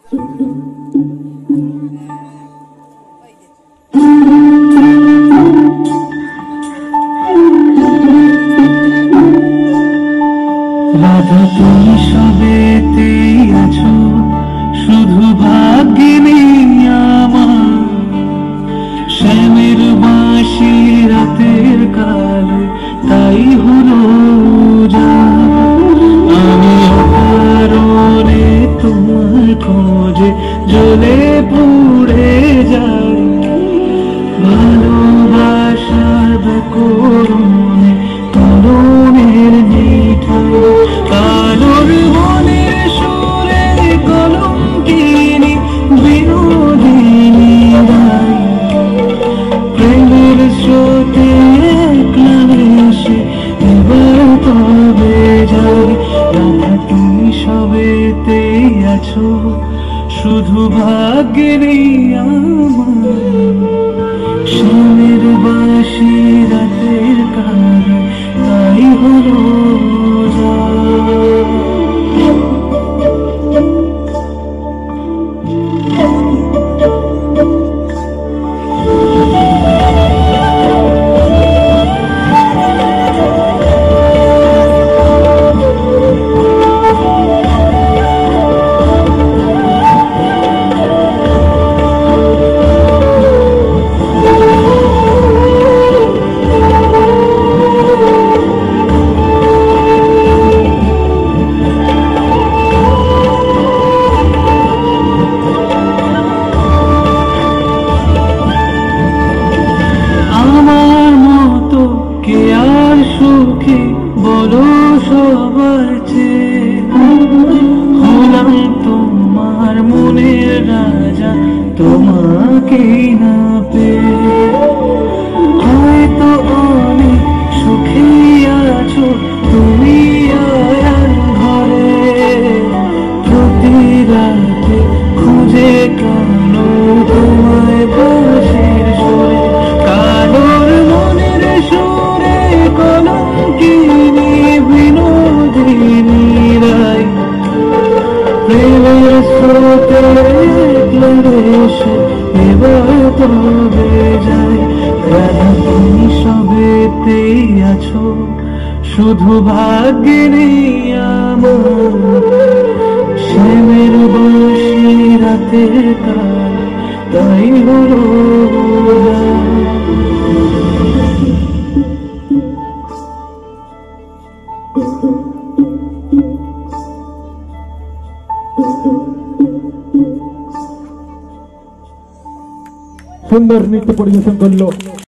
রাধা তুমি সবেতেই আছো, শুধু ভাগ্যে নেই আমার। শ্যামের বাঁশি রাতের কালে তাই হলো যা। আমি অকারণে তোমার খোঁজে জ্বলে পুড়ে যাই। ভালোবাসার ব্যাকরণে কলমের নিঠাই, কালোর মনের সুরে কলঙ্কিনী বিনোদিনী রাই। প্রেমের স্রোতে ক্লাসে এবার তবে যাই। রাধা তুমি সবেতেই আছো, শুধু ভাগ্যে নেই আমার। শ্যামের বাঁশি রাতের কালে তাই হলো যা। সুখে বলো সবার চেয়ে, হলাম তোমার মনের রাজা তোমাকেই না পেয়ে। হয়তো অনেক সুখে আছো তুমি আয়ার ঘরে, প্রতি রাতে খুঁজে কানো তোমায় বাঁশির সুরে। কালোর মনের সুরে কলঙ্কিনী বিনোদিনী রাই। প্রেমের স্রোতে ক্লেশে এবার তবে যাই। রাধা তুমি সবেতেই আছো, শুধু ভাগ্যে নেই আমার। শ্যামের বাঁশি রাতের কালে তাই হলো যা। সুন্দর নৃত্য পরিবেশন করলো।